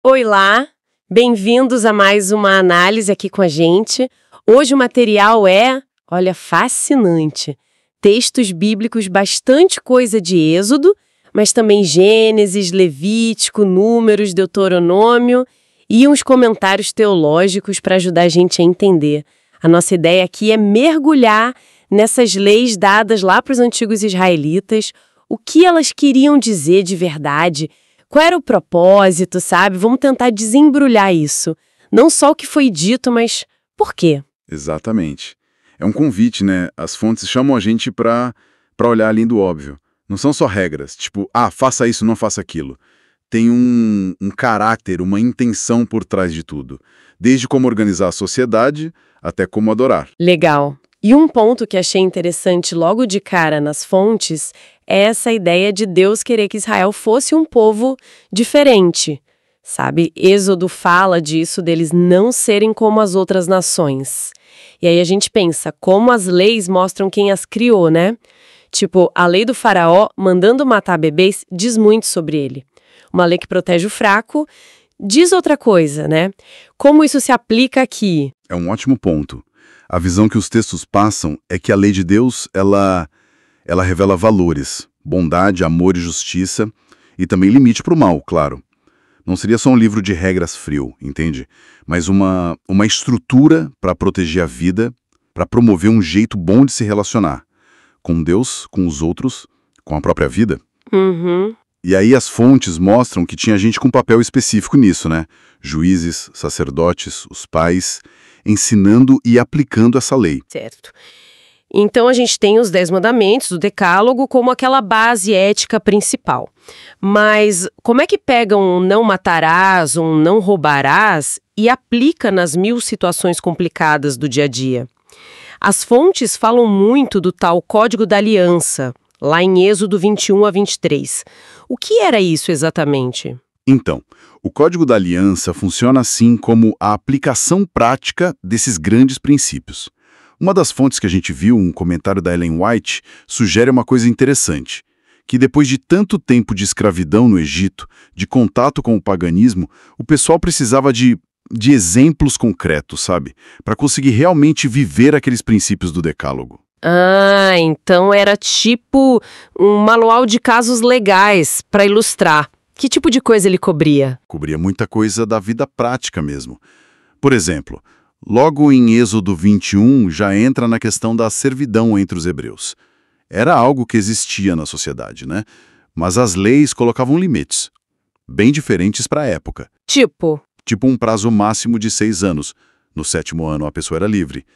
Oi lá, bem-vindos a mais uma análise aqui com a gente. Hoje o material olha, fascinante. Textos bíblicos, bastante coisa de Êxodo, mas também Gênesis, Levítico, Números, Deuteronômio e uns comentários teológicos para ajudar a gente a entender. A nossa ideia aqui é mergulhar nessas leis dadas lá para os antigos israelitas, o que elas queriam dizer de verdade. Qual era o propósito, sabe? Vamos tentar desembrulhar isso. Não só o que foi dito, mas por quê? Exatamente. É um convite, né? As fontes chamam a gente para olhar além do óbvio. Não são só regras, tipo, faça isso, não faça aquilo. Tem um caráter, uma intenção por trás de tudo. Desde como organizar a sociedade até como adorar. Legal. E um ponto que achei interessante logo de cara nas fontes é essa ideia de Deus querer que Israel fosse um povo diferente, sabe? Êxodo fala disso, deles não serem como as outras nações. E aí a gente pensa, como as leis mostram quem as criou, né? Tipo, a lei do faraó mandando matar bebês diz muito sobre ele. Uma lei que protege o fraco diz outra coisa, né? Como isso se aplica aqui? É um ótimo ponto. A visão que os textos passam é que a lei de Deus, ela revela valores, bondade, amor e justiça, e também limite para o mal, claro. Não seria só um livro de regras frio, entende? Mas uma estrutura para proteger a vida, para promover um jeito bom de se relacionar. Com Deus, com os outros, com a própria vida. Uhum. E aí as fontes mostram que tinha gente com papel específico nisso, né? Juízes, sacerdotes, os pais, ensinando e aplicando essa lei. Certo. Então a gente tem os 10 mandamentos, o decálogo, como aquela base ética principal. Mas como é que pega um não matarás, um não roubarás e aplica nas 1000 situações complicadas do dia a dia? As fontes falam muito do tal Código da Aliança, lá em Êxodo 21 a 23. O que era isso exatamente? Então, o Código da Aliança funciona assim como a aplicação prática desses grandes princípios. Uma das fontes que a gente viu, um comentário da Ellen White, sugere uma coisa interessante, que depois de tanto tempo de escravidão no Egito, de contato com o paganismo, o pessoal precisava de exemplos concretos, sabe? Para conseguir realmente viver aqueles princípios do Decálogo. Ah, então era tipo um manual de casos legais para ilustrar. Que tipo de coisa ele cobria? Cobria muita coisa da vida prática mesmo. Por exemplo, logo em Êxodo 21 já entra na questão da servidão entre os hebreus. Era algo que existia na sociedade, né? Mas as leis colocavam limites, bem diferentes para a época. Tipo um prazo máximo de 6 anos. No 7º ano a pessoa era livre.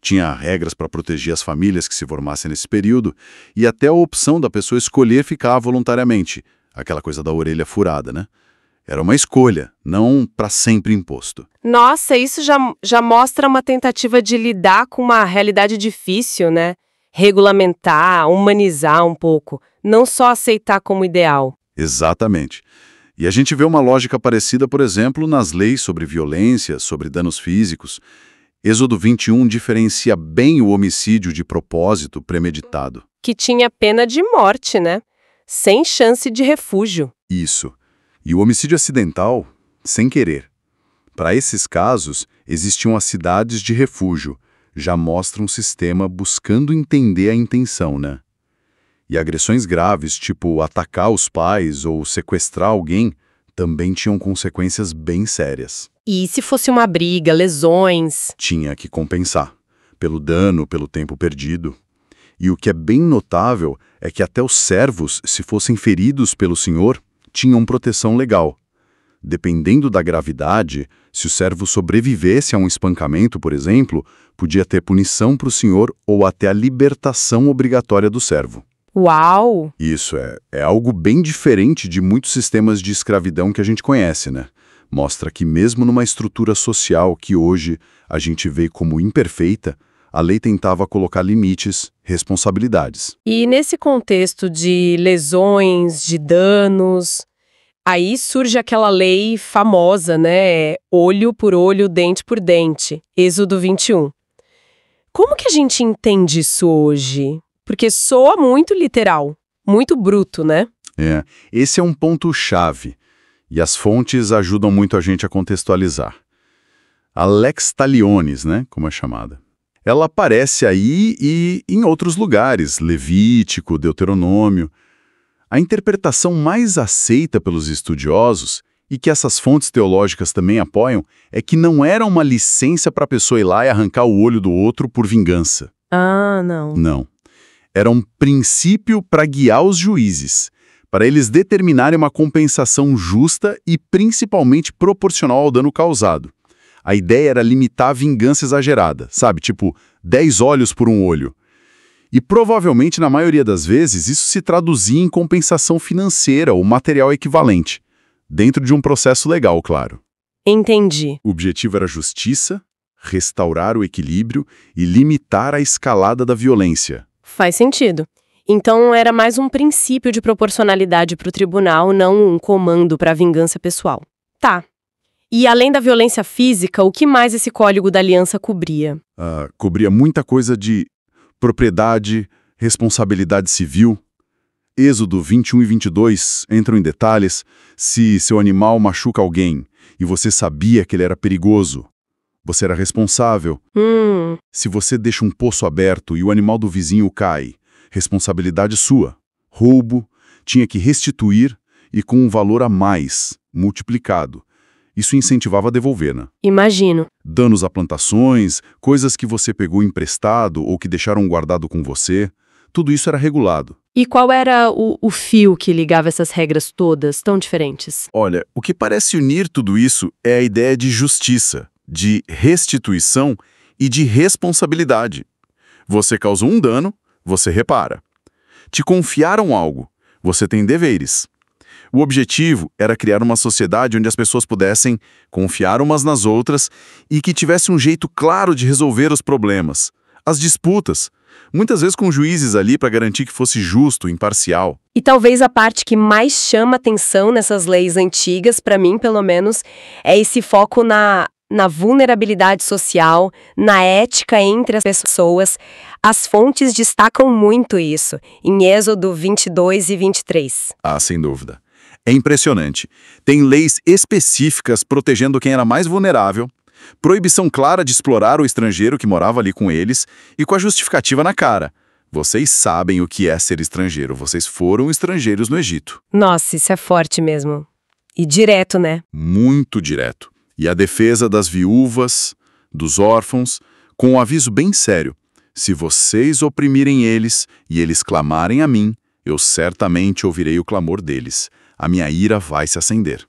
Tinha regras para proteger as famílias que se formassem nesse período e até a opção da pessoa escolher ficar voluntariamente. Aquela coisa da orelha furada, né? Era uma escolha, não para sempre imposto. Nossa, isso já mostra uma tentativa de lidar com uma realidade difícil, né? Regulamentar, humanizar um pouco, não só aceitar como ideal. Exatamente. E a gente vê uma lógica parecida, por exemplo, nas leis sobre violência, sobre danos físicos. Êxodo 21 diferencia bem o homicídio de propósito premeditado. Que tinha pena de morte, né? Sem chance de refúgio. Isso. E o homicídio acidental, sem querer. Para esses casos, existiam as cidades de refúgio. Já mostra um sistema buscando entender a intenção, né? E agressões graves, tipo atacar os pais ou sequestrar alguém, também tinham consequências bem sérias. E se fosse uma briga, lesões? Tinha que compensar, pelo dano, pelo tempo perdido. E o que é bem notável é que até os servos, se fossem feridos pelo senhor, tinham proteção legal. Dependendo da gravidade, se o servo sobrevivesse a um espancamento, por exemplo, podia ter punição para o senhor ou até a libertação obrigatória do servo. Uau! Isso é algo bem diferente de muitos sistemas de escravidão que a gente conhece, né? Mostra que mesmo numa estrutura social que hoje a gente vê como imperfeita, a lei tentava colocar limites, responsabilidades. E nesse contexto de lesões, de danos, aí surge aquela lei famosa, né? Olho por olho, dente por dente. Êxodo 21. Como que a gente entende isso hoje? Porque soa muito literal, muito bruto, né? Esse é um ponto-chave. E as fontes ajudam muito a gente a contextualizar. A lex talionis, né, como é chamada. Ela aparece aí e em outros lugares, Levítico, Deuteronômio. A interpretação mais aceita pelos estudiosos, e que essas fontes teológicas também apoiam, é que não era uma licença para a pessoa ir lá e arrancar o olho do outro por vingança. Ah, não. Não. Era um princípio para guiar os juízes, para eles determinarem uma compensação justa e principalmente proporcional ao dano causado. A ideia era limitar a vingança exagerada, sabe? Tipo, 10 olhos por um olho. E provavelmente, na maioria das vezes, isso se traduzia em compensação financeira ou material equivalente, dentro de um processo legal, claro. Entendi. O objetivo era justiça, restaurar o equilíbrio e limitar a escalada da violência. Faz sentido. Então era mais um princípio de proporcionalidade para o tribunal, não um comando para a vingança pessoal. Tá. E além da violência física, o que mais esse Código da Aliança cobria? Cobria muita coisa de propriedade, responsabilidade civil. Êxodo 21 e 22 entram em detalhes. Se seu animal machuca alguém e você sabia que ele era perigoso, você era responsável. Se você deixa um poço aberto e o animal do vizinho cai, responsabilidade sua. Roubo, tinha que restituir e com um valor a mais, multiplicado. Isso incentivava a devolver, né? Imagino. Danos a plantações, coisas que você pegou emprestado ou que deixaram guardado com você, tudo isso era regulado. E qual era o fio que ligava essas regras todas tão diferentes? Olha, o que parece unir tudo isso é a ideia de justiça, de restituição e de responsabilidade. Você causou um dano, você repara. Te confiaram algo, você tem deveres. O objetivo era criar uma sociedade onde as pessoas pudessem confiar umas nas outras e que tivesse um jeito claro de resolver os problemas, as disputas, muitas vezes com juízes ali para garantir que fosse justo, imparcial. E talvez a parte que mais chama atenção nessas leis antigas, para mim pelo menos, é esse foco na vulnerabilidade social, na ética entre as pessoas. As fontes destacam muito isso, em Êxodo 22 e 23. Ah, sem dúvida. É impressionante. Tem leis específicas protegendo quem era mais vulnerável, proibição clara de explorar o estrangeiro que morava ali com eles e com a justificativa na cara. Vocês sabem o que é ser estrangeiro, vocês foram estrangeiros no Egito. Nossa, isso é forte mesmo. E direto, né? Muito direto. E a defesa das viúvas, dos órfãos, com um aviso bem sério. Se vocês oprimirem eles e eles clamarem a mim, eu certamente ouvirei o clamor deles. A minha ira vai se acender.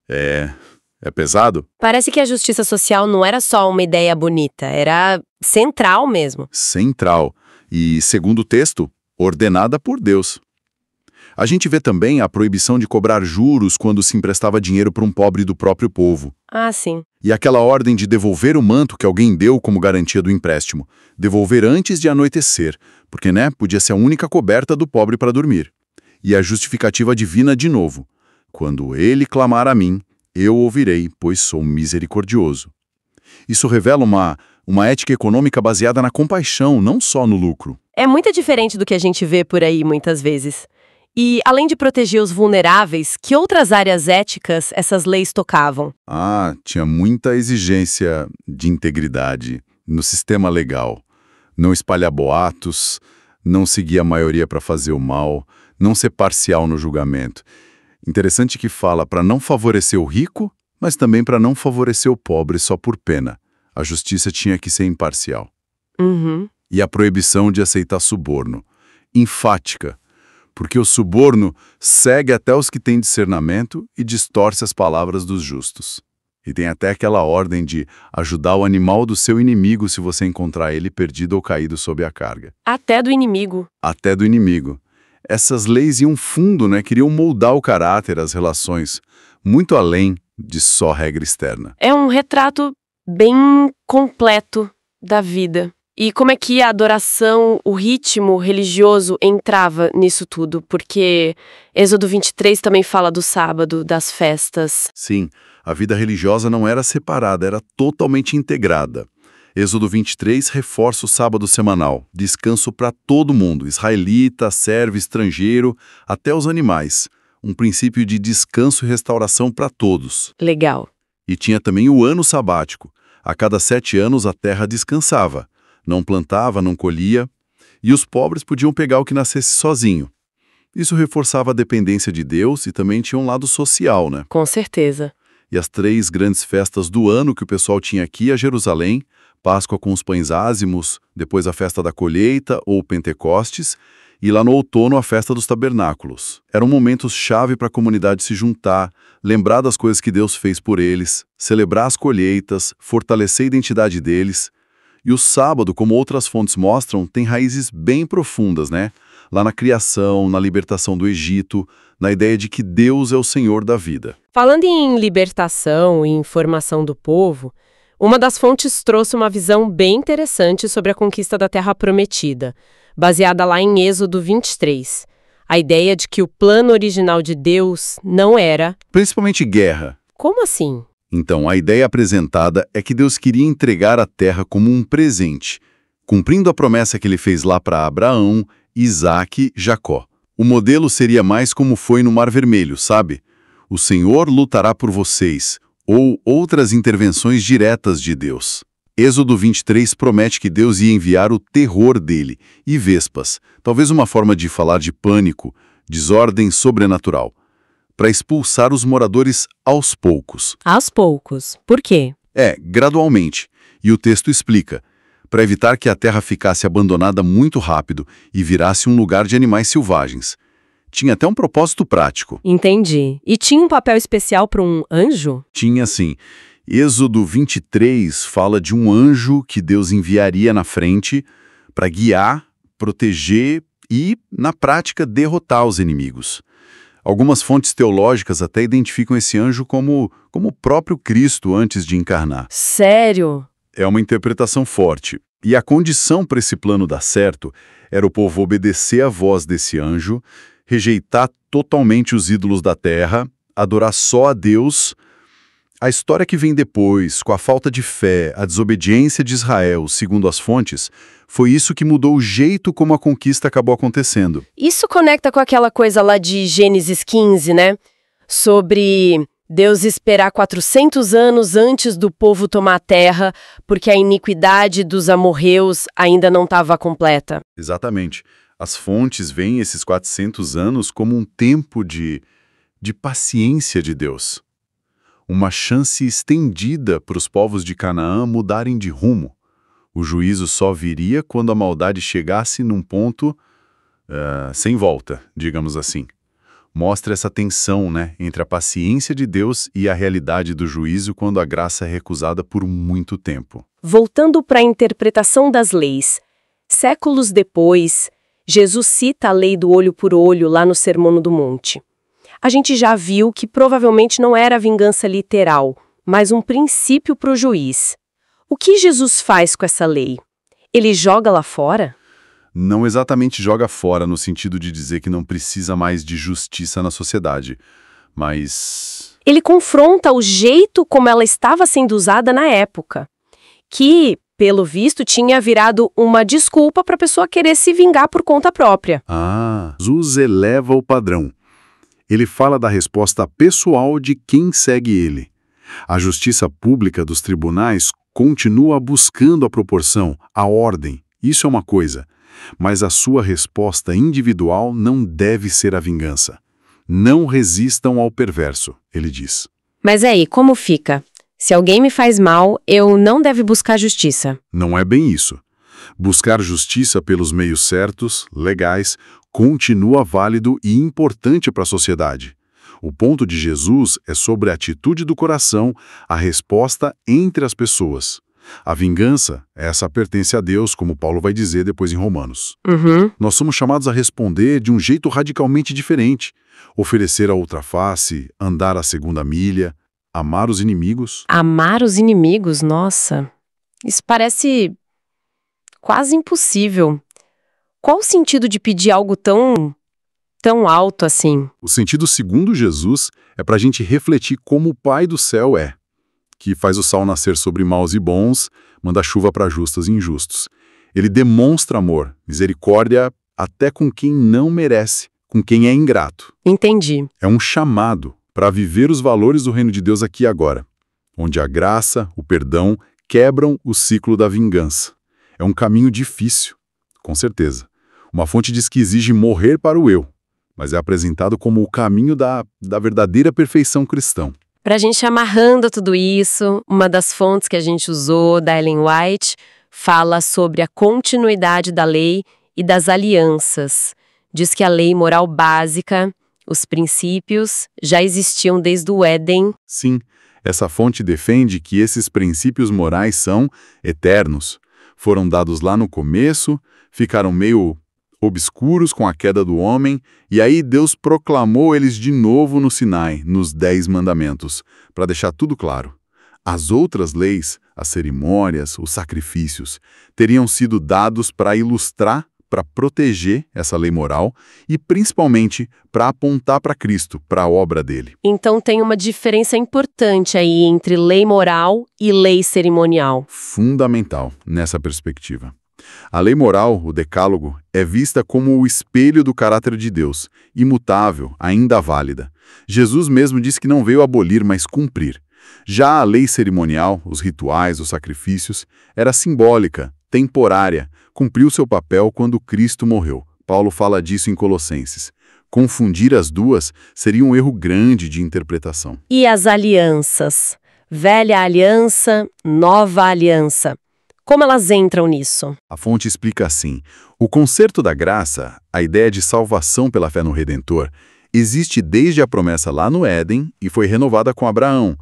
É pesado? Parece que a justiça social não era só uma ideia bonita, era central mesmo. Central. E, segundo o texto, ordenada por Deus. A gente vê também a proibição de cobrar juros quando se emprestava dinheiro para um pobre do próprio povo. Ah, sim. E aquela ordem de devolver o manto que alguém deu como garantia do empréstimo. Devolver antes de anoitecer, porque, podia ser a única coberta do pobre para dormir. E a justificativa divina de novo. Quando ele clamar a mim, eu ouvirei, pois sou misericordioso. Isso revela uma ética econômica baseada na compaixão, não só no lucro. É muito diferente do que a gente vê por aí muitas vezes. E, além de proteger os vulneráveis, que outras áreas éticas essas leis tocavam? Tinha muita exigência de integridade no sistema legal. Não espalhar boatos, não seguir a maioria para fazer o mal, não ser parcial no julgamento. Interessante que fala para não favorecer o rico, mas também para não favorecer o pobre só por pena. A justiça tinha que ser imparcial. E a proibição de aceitar suborno. Enfática. Porque o suborno segue até os que têm discernimento e distorce as palavras dos justos. E tem até aquela ordem de ajudar o animal do seu inimigo se você encontrar ele perdido ou caído sob a carga. Até do inimigo. Até do inimigo. Essas leis iam fundo, queriam moldar o caráter, as relações, muito além de só regra externa. É um retrato bem completo da vida. E como é que a adoração, o ritmo religioso entrava nisso tudo? Porque Êxodo 23 também fala do sábado, das festas. Sim, a vida religiosa não era separada, era totalmente integrada. Êxodo 23 reforça o sábado semanal, descanso para todo mundo, israelita, servo, estrangeiro, até os animais. um princípio de descanso e restauração para todos. Legal. E tinha também o ano sabático. A cada 7 anos a terra descansava. Não plantava, não colhia, e os pobres podiam pegar o que nascesse sozinho. Isso reforçava a dependência de Deus e também tinha um lado social, né? Com certeza. E as 3 grandes festas do ano que o pessoal tinha aqui a Jerusalém, Páscoa com os pães ázimos, depois a festa da colheita ou Pentecostes, e lá no outono a festa dos tabernáculos. Eram momentos-chave para a comunidade se juntar, lembrar das coisas que Deus fez por eles, celebrar as colheitas, fortalecer a identidade deles. E o sábado, como outras fontes mostram, tem raízes bem profundas, né? Lá na criação, na libertação do Egito, na ideia de que Deus é o Senhor da vida. Falando em libertação e informação do povo, uma das fontes trouxe uma visão bem interessante sobre a conquista da Terra Prometida, baseada lá em Êxodo 23. A ideia de que o plano original de Deus não era... Principalmente guerra. Como assim? Então, a ideia apresentada é que Deus queria entregar a terra como um presente, cumprindo a promessa que ele fez lá para Abraão, Isaque e Jacó. O modelo seria mais como foi no Mar Vermelho, sabe? O Senhor lutará por vocês, ou outras intervenções diretas de Deus. Êxodo 23 promete que Deus ia enviar o terror dele e vespas, talvez uma forma de falar de pânico, desordem sobrenatural, para expulsar os moradores aos poucos. Aos poucos. Por quê? Gradualmente. E o texto explica, para evitar que a terra ficasse abandonada muito rápido e virasse um lugar de animais selvagens. Tinha até um propósito prático. Entendi. E tinha um papel especial para um anjo? Tinha sim. Êxodo 23 fala de um anjo que Deus enviaria na frente para guiar, proteger e, na prática, derrotar os inimigos. Algumas fontes teológicas até identificam esse anjo como o próprio Cristo antes de encarnar. Sério? É uma interpretação forte. E a condição para esse plano dar certo era o povo obedecer à voz desse anjo, rejeitar totalmente os ídolos da terra, adorar só a Deus. A história que vem depois, com a falta de fé, a desobediência de Israel, segundo as fontes, foi isso que mudou o jeito como a conquista acabou acontecendo. Isso conecta com aquela coisa lá de Gênesis 15, né? Sobre Deus esperar 400 anos antes do povo tomar a terra, porque a iniquidade dos amorreus ainda não estava completa. Exatamente. As fontes veem esses 400 anos como um tempo de paciência de Deus. Uma chance estendida para os povos de Canaã mudarem de rumo. O juízo só viria quando a maldade chegasse num ponto sem volta, digamos assim. Mostra essa tensão, né, entre a paciência de Deus e a realidade do juízo quando a graça é recusada por muito tempo. Voltando para a interpretação das leis, séculos depois, Jesus cita a lei do olho por olho lá no Sermão do Monte. A gente já viu que provavelmente não era vingança literal, mas um princípio para o juiz. O que Jesus faz com essa lei? Ele joga lá fora? Não exatamente joga fora no sentido de dizer que não precisa mais de justiça na sociedade, mas... Ele confronta o jeito como ela estava sendo usada na época, que, pelo visto, tinha virado uma desculpa para a pessoa querer se vingar por conta própria. Jesus eleva o padrão. Ele fala da resposta pessoal de quem segue ele. A justiça pública dos tribunais continua buscando a proporção, a ordem. Isso é uma coisa. Mas a sua resposta individual não deve ser a vingança. Não resistam ao perverso, ele diz. Mas aí, como fica? Se alguém me faz mal, eu não devo buscar justiça. Não é bem isso. Buscar justiça pelos meios certos, legais, continua válido e importante para a sociedade. O ponto de Jesus é sobre a atitude do coração, a resposta entre as pessoas. A vingança, essa pertence a Deus, como Paulo vai dizer depois em Romanos. Nós somos chamados a responder de um jeito radicalmente diferente. Oferecer a outra face, andar a segunda milha, amar os inimigos. Amar os inimigos, nossa. Isso parece quase impossível. Qual o sentido de pedir algo tão alto assim? O sentido, segundo Jesus, é para a gente refletir como o Pai do céu é, que faz o sol nascer sobre maus e bons, manda chuva para justos e injustos. Ele demonstra amor, misericórdia até com quem não merece, com quem é ingrato. Entendi. É um chamado para viver os valores do reino de Deus aqui e agora, onde a graça, o perdão, quebram o ciclo da vingança. É um caminho difícil, com certeza. Uma fonte diz que exige morrer para o eu, mas é apresentado como o caminho da verdadeira perfeição cristã. Para a gente amarrando tudo isso, uma das fontes que a gente usou, da Ellen White, fala sobre a continuidade da lei e das alianças. Diz que a lei moral básica, os princípios, já existiam desde o Éden. Sim, essa fonte defende que esses princípios morais são eternos. Foram dados lá no começo, ficaram meio obscuros com a queda do homem, e aí Deus proclamou eles de novo no Sinai, nos 10 mandamentos, para deixar tudo claro. As outras leis, as cerimônias, os sacrifícios, teriam sido dados para ilustrar, para proteger essa lei moral e, principalmente, para apontar para Cristo, para a obra dele. Então tem uma diferença importante aí entre lei moral e lei cerimonial. Fundamental nessa perspectiva. A lei moral, o decálogo, é vista como o espelho do caráter de Deus, imutável, ainda válida. Jesus mesmo disse que não veio abolir, mas cumprir. Já a lei cerimonial, os rituais, os sacrifícios, era simbólica, temporária, cumpriu seu papel quando Cristo morreu. Paulo fala disso em Colossenses. Confundir as duas seria um erro grande de interpretação. E as alianças? Velha aliança, nova aliança. Como elas entram nisso? A fonte explica assim: o concerto da graça, a ideia de salvação pela fé no Redentor, existe desde a promessa lá no Éden e foi renovada com Abraão.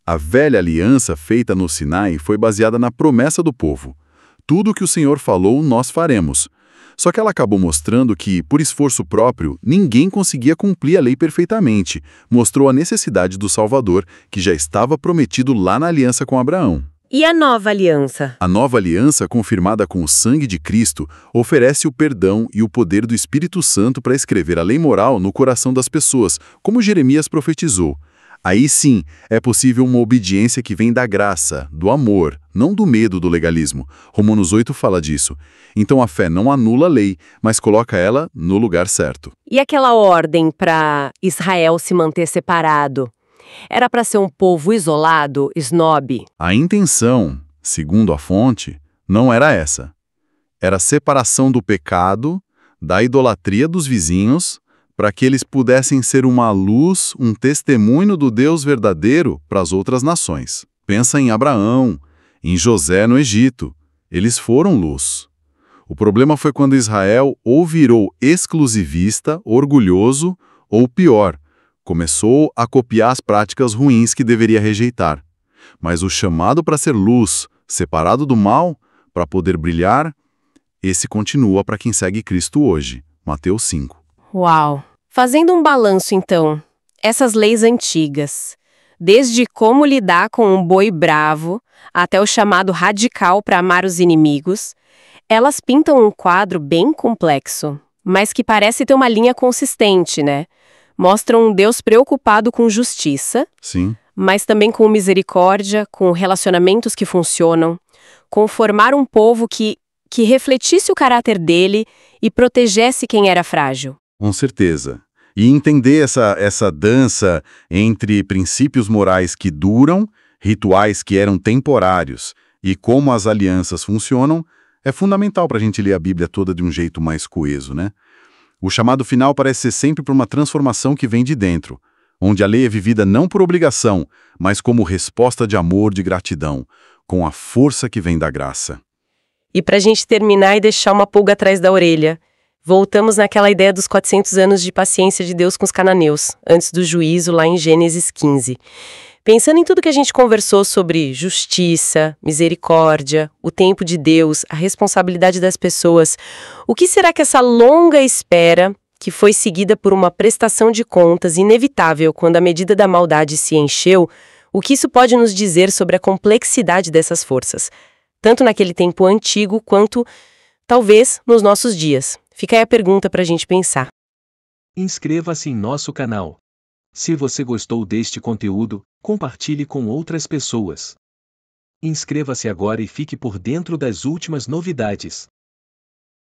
A velha aliança feita no Sinai foi baseada na promessa do povo. Tudo o que o Senhor falou, nós faremos. Só que ela acabou mostrando que, por esforço próprio, ninguém conseguia cumprir a lei perfeitamente. Mostrou a necessidade do Salvador, que já estava prometido lá na aliança com Abraão. E a nova aliança? A nova aliança, confirmada com o sangue de Cristo, oferece o perdão e o poder do Espírito Santo para escrever a lei moral no coração das pessoas, como Jeremias profetizou. Aí sim, é possível uma obediência que vem da graça, do amor, não do medo do legalismo. Romanos 8 fala disso. Então a fé não anula a lei, mas coloca ela no lugar certo. E aquela ordem para Israel se manter separado? Era para ser um povo isolado, snob? A intenção, segundo a fonte, não era essa. Era a separação do pecado, da idolatria dos vizinhos, para que eles pudessem ser uma luz, um testemunho do Deus verdadeiro para as outras nações. Pensa em Abraão, em José no Egito. Eles foram luz. O problema foi quando Israel ou virou exclusivista, orgulhoso, ou pior, começou a copiar as práticas ruins que deveria rejeitar. Mas o chamado para ser luz, separado do mal, para poder brilhar, esse continua para quem segue Cristo hoje. Mateus 5. Uau! Fazendo um balanço, então, essas leis antigas, desde como lidar com um boi bravo até o chamado radical para amar os inimigos, elas pintam um quadro bem complexo, mas que parece ter uma linha consistente, né? Mostram um Deus preocupado com justiça, Sim. mas também com misericórdia, com relacionamentos que funcionam, com formar um povo que refletisse o caráter dele e protegesse quem era frágil. Com certeza. E entender essa dança entre princípios morais que duram, rituais que eram temporários e como as alianças funcionam, é fundamental para a gente ler a Bíblia toda de um jeito mais coeso, né? O chamado final parece ser sempre para uma transformação que vem de dentro, onde a lei é vivida não por obrigação, mas como resposta de amor, de gratidão, com a força que vem da graça. E para a gente terminar e deixar uma pulga atrás da orelha, voltamos naquela ideia dos 400 anos de paciência de Deus com os cananeus, antes do juízo lá em Gênesis 15. Pensando em tudo que a gente conversou sobre justiça, misericórdia, o tempo de Deus, a responsabilidade das pessoas, o que será que essa longa espera, que foi seguida por uma prestação de contas inevitável quando a medida da maldade se encheu, o que isso pode nos dizer sobre a complexidade dessas forças, tanto naquele tempo antigo quanto, talvez, nos nossos dias? Fica aí a pergunta para a gente pensar. Inscreva-se em nosso canal. Se você gostou deste conteúdo, compartilhe com outras pessoas. Inscreva-se agora e fique por dentro das últimas novidades.